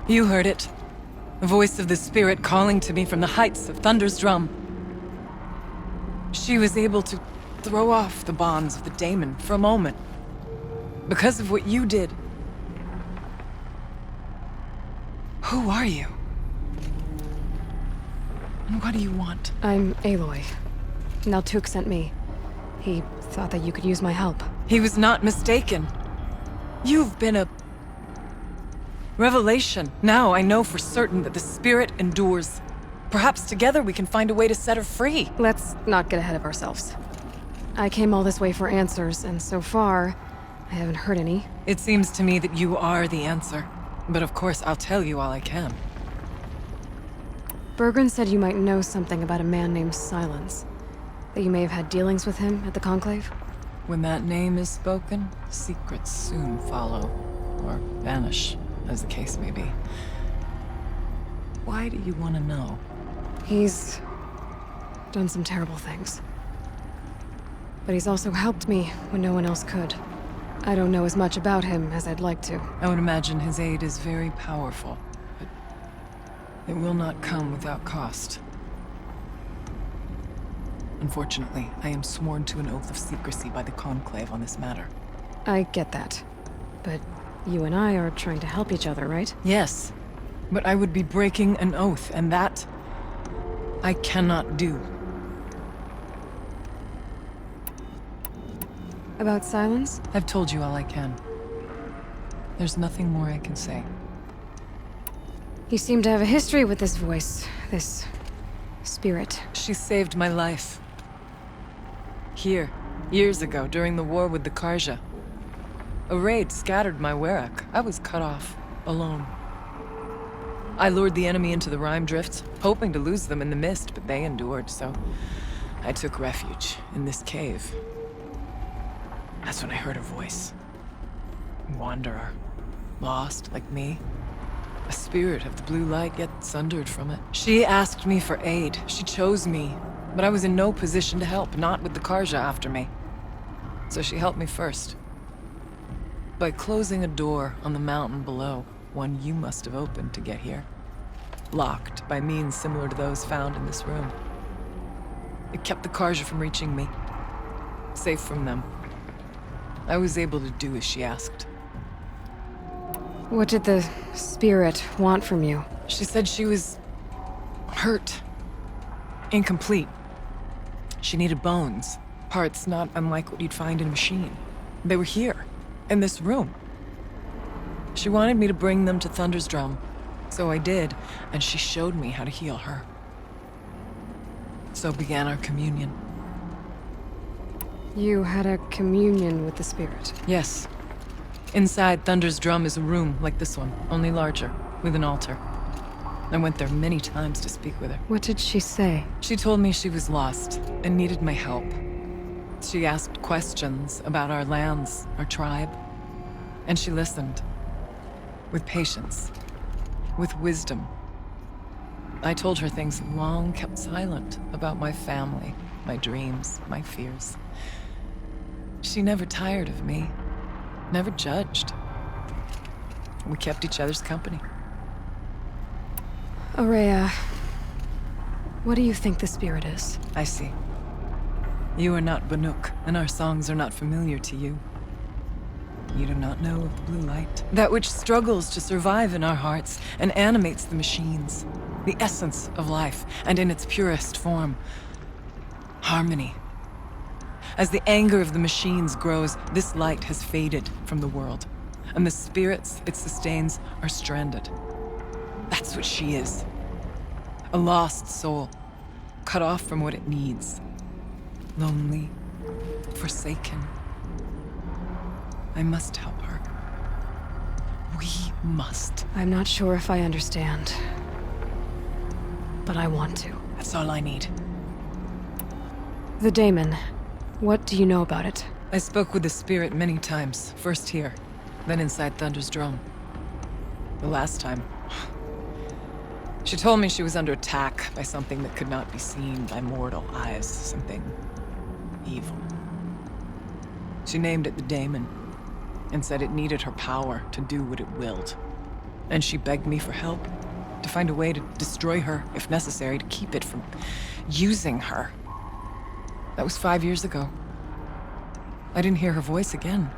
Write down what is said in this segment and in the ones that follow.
You heard it. The voice of the spirit calling to me from the heights of Thunder's drum. She was able to throw off the bonds of the daemon for a moment. Because of what you did. Who are you? And what do you want? I'm Aloy. Naltuk sent me. He thought that you could use my help. He was not mistaken. You've been a revelation. Now I know for certain that the spirit endures. Perhaps together we can find a way to set her free. Let's not get ahead of ourselves. I came all this way for answers, and so far, I haven't heard any. It seems to me that you are the answer. But of course, I'll tell you all I can. Bergren said you might know something about a man named Silence. That you may have had dealings with him at the Conclave? When that name is spoken, secrets soon follow. Or vanish, as the case may be. Why do you want to know? He's done some terrible things. But he's also helped me when no one else could. I don't know as much about him as I'd like to. I would imagine his aid is very powerful, but it will not come without cost. Unfortunately, I am sworn to an oath of secrecy by the Conclave on this matter. I get that. But you and I are trying to help each other, right? Yes, but I would be breaking an oath, and that I cannot do. About Silence? I've told you all I can. There's nothing more I can say. You seem to have a history with this voice, this spirit. She saved my life. Here, years ago, during the war with the Karja. A raid scattered my Werak. I was cut off, alone. I lured the enemy into the Rime Drifts, hoping to lose them in the mist, but they endured, so I took refuge in this cave. That's when I heard her voice. A wanderer. Lost, like me. A spirit of the blue light, yet sundered from it. She asked me for aid. She chose me. But I was in no position to help, not with the Karja after me. So she helped me first. By closing a door on the mountain below, one you must have opened to get here. Locked by means similar to those found in this room. It kept the Karja from reaching me. Safe from them. I was able to do as she asked. What did the spirit want from you? She said she was hurt. Incomplete. She needed bones. Parts not unlike what you'd find in a machine. They were here, in this room. She wanted me to bring them to Thunder's drum. So I did, and she showed me how to heal her. So began our communion. You had a communion with the spirit? Yes. Inside Thunder's drum is a room like this one, only larger, with an altar. I went there many times to speak with her. What did she say? She told me she was lost and needed my help. She asked questions about our lands, our tribe, and she listened. With patience. With wisdom. I told her things long kept silent about my family, my dreams, my fears. She never tired of me, never judged. We kept each other's company. Aurea, what do you think the spirit is? I see. You are not Banuk, and our songs are not familiar to you. You do not know of the blue light. That which struggles to survive in our hearts and animates the machines. The essence of life, and in its purest form. Harmony. As the anger of the machines grows, this light has faded from the world, and the spirits it sustains are stranded. That's what she is. A lost soul, cut off from what it needs. Lonely, forsaken. I must help her. We must. I'm not sure if I understand, but I want to. That's all I need. The daemon. What do you know about it? I spoke with the spirit many times. First here, then inside Thunder's drum. The last time, she told me she was under attack by something that could not be seen by mortal eyes. Something evil. She named it the daemon, and said it needed her power to do what it willed. And she begged me for help, to find a way to destroy her, if necessary, to keep it from using her. That was 5 years ago. I didn't hear her voice again.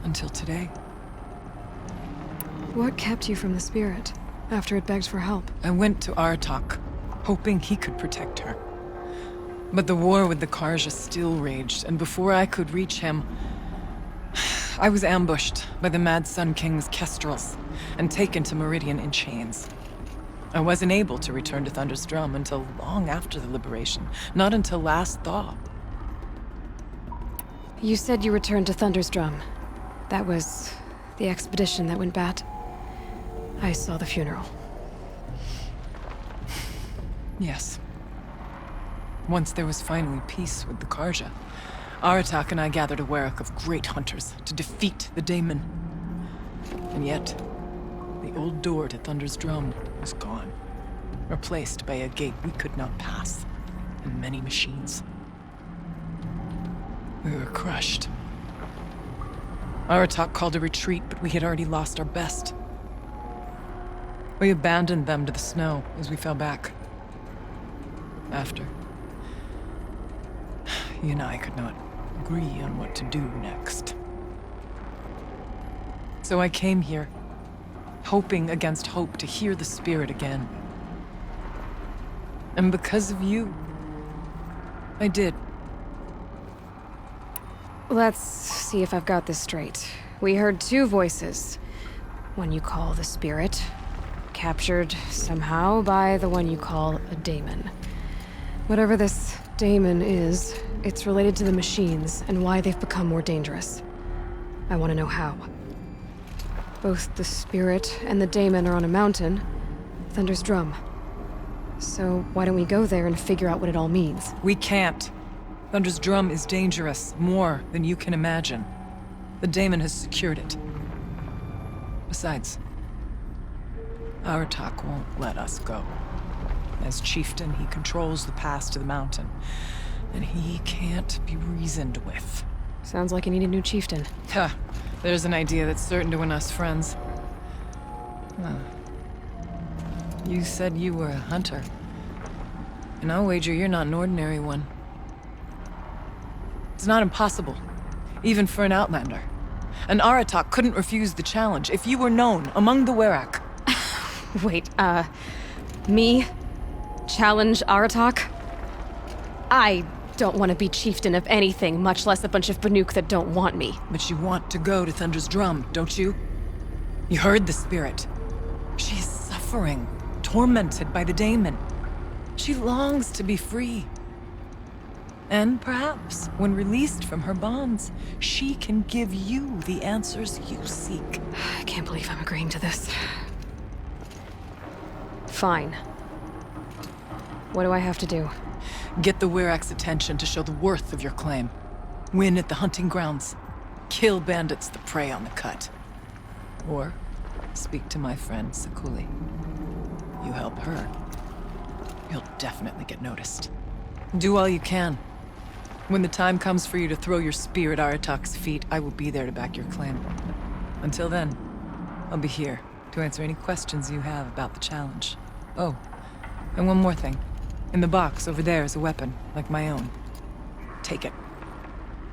Until today. What kept you from the spirit after it begged for help? I went to Aratak, hoping he could protect her. But the war with the Karja still raged, and before I could reach him, I was ambushed by the Mad Sun King's kestrels and taken to Meridian in chains. I wasn't able to return to Thunder's Drum until long after the liberation, not until last thaw. You said you returned to Thunder's Drum. That was the expedition that went bad. I saw the funeral. Yes. Once there was finally peace with the Karja, Aratak and I gathered a Werak of great hunters to defeat the Daemon. And yet, the old door to Thunder's Drum was gone, replaced by a gate we could not pass, and many machines. We were crushed. Aratak called a retreat, but we had already lost our best. We abandoned them to the snow as we fell back. After, you and I could not agree on what to do next. So I came here, hoping against hope to hear the spirit again. And because of you, I did. Let's see if I've got this straight. We heard two voices. One you call the spirit, captured somehow by the one you call a daemon. Whatever this daemon is, it's related to the machines and why they've become more dangerous. I want to know how. Both the spirit and the daemon are on a mountain, Thunder's Drum. So why don't we go there and figure out what it all means? We can't. Thunder's Drum is dangerous, more than you can imagine. The Daemon has secured it. Besides, Aratak won't let us go. As chieftain, he controls the pass to the mountain, and he can't be reasoned with. Sounds like you need a new chieftain. Huh. There's an idea that's certain to win us friends. Huh. You said you were a hunter. And I'll wager you're not an ordinary one. It's not impossible, even for an outlander. And Aratak couldn't refuse the challenge if you were known among the Werak. Wait, me? Challenge Aratak? I don't want to be chieftain of anything, much less a bunch of Banuk that don't want me. But you want to go to Thunder's Drum, don't you? You heard the spirit. She is suffering, tormented by the Daemon. She longs to be free. And perhaps, when released from her bonds, she can give you the answers you seek. I can't believe I'm agreeing to this. Fine. What do I have to do? Get the Werak's attention to show the worth of your claim. Win at the hunting grounds. Kill bandits that prey on the cut. Or speak to my friend Sakuli. You help her, you'll definitely get noticed. Do all you can. When the time comes for you to throw your spear at Aratak's feet, I will be there to back your claim. Until then, I'll be here to answer any questions you have about the challenge. Oh, and one more thing. In the box over there is a weapon, like my own. Take it.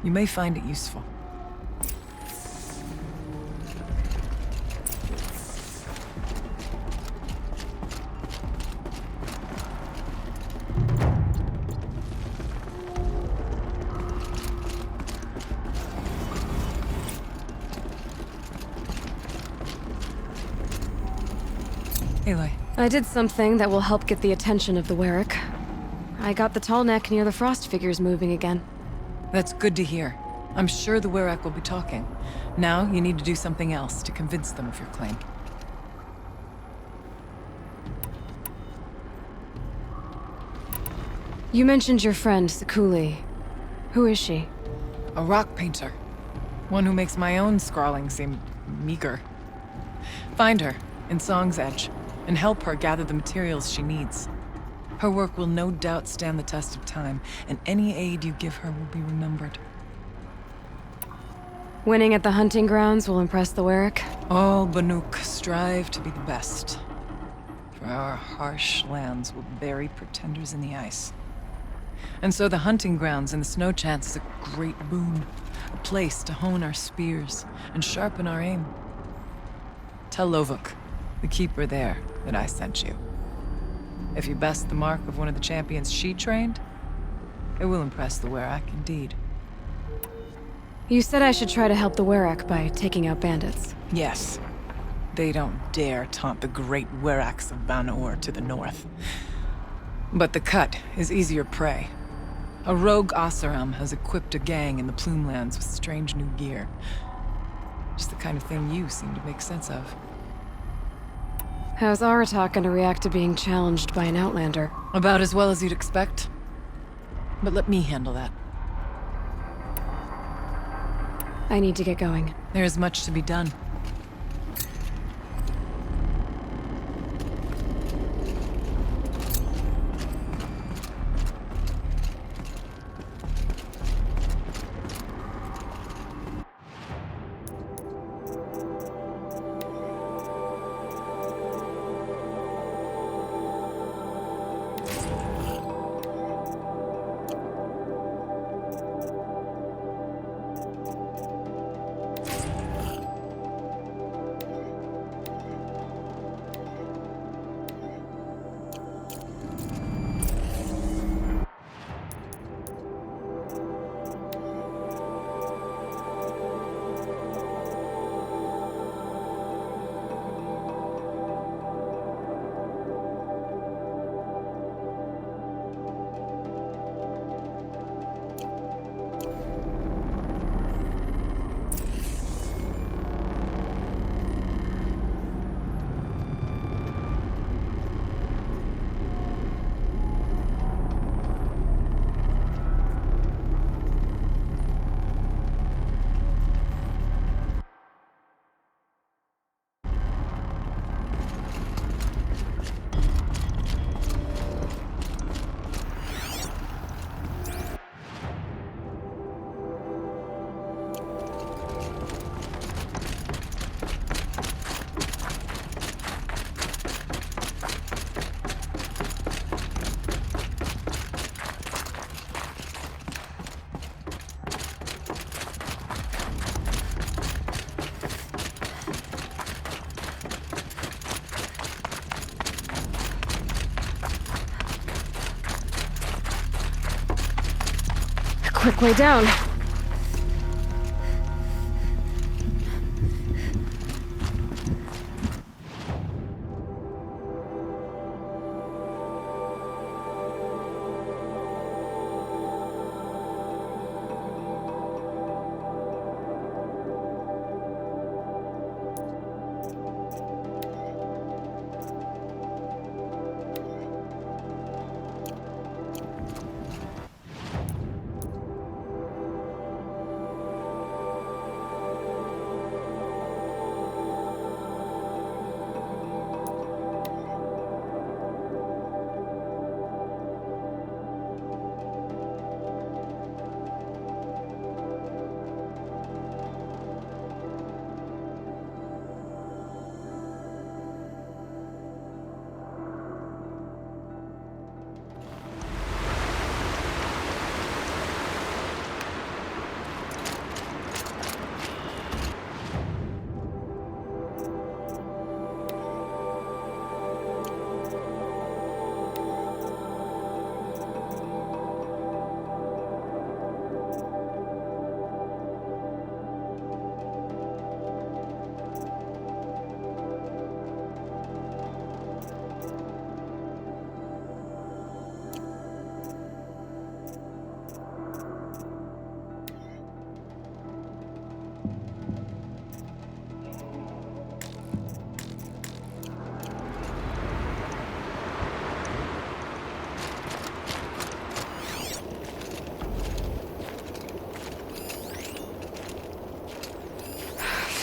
You may find it useful. Aloy. I did something that will help get the attention of the Werak. I got the tall neck near the frost figures moving again. That's good to hear. I'm sure the Werak will be talking. Now, you need to do something else to convince them of your claim. You mentioned your friend, Sakuli. Who is she? A rock painter. One who makes my own scrawling seem meager. Find her in Song's Edge and help her gather the materials she needs. Her work will no doubt stand the test of time, and any aid you give her will be remembered. Winning at the hunting grounds will impress the Warwick? All Banuk strive to be the best. For our harsh lands will bury pretenders in the ice. And so the hunting grounds in the snow chance is a great boon. A place to hone our spears and sharpen our aim. Tell Lovuk, the keeper there, that I sent you. If you best the mark of one of the champions she trained, it will impress the Werak indeed. You said I should try to help the Warwick by taking out bandits. Yes. They don't dare taunt the great Weraks of Banor to the north. But the Cut is easier prey. A rogue Oseram has equipped a gang in the Plumelands with strange new gear. Just the kind of thing you seem to make sense of. How's Aratak gonna react to being challenged by an Outlander? About as well as you'd expect. But let me handle that. I need to get going. There is much to be done. Quick way down.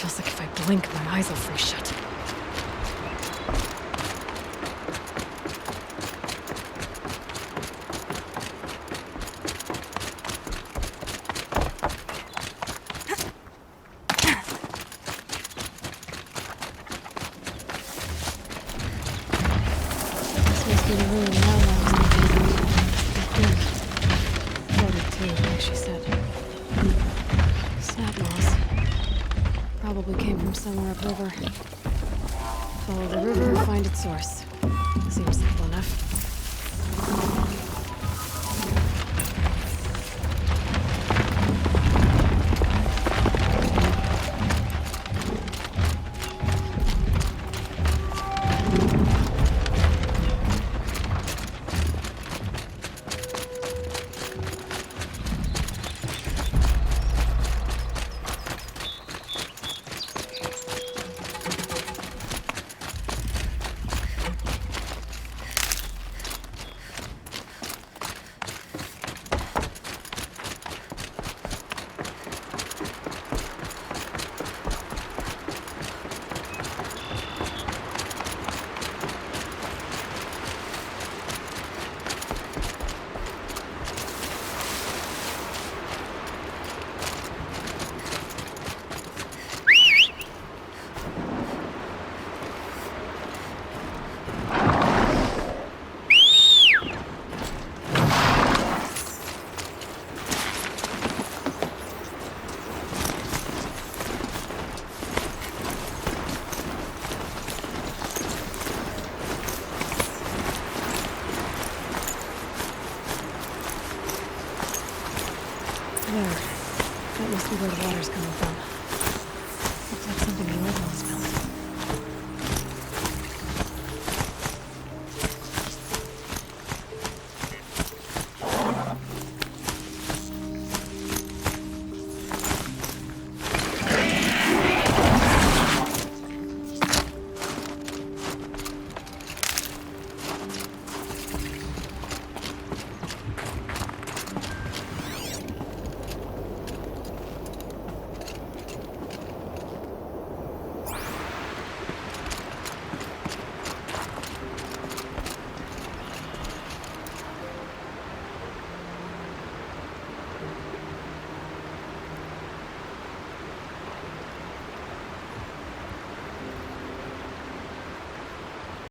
Feels like if I blink, my eyes will freeze shut. to the room and Aloy was looking. Floated too, like she said. Snap moss. Probably came from somewhere upriver. Follow the river, find its source. Seems simple enough. There. That must be where the water's coming from.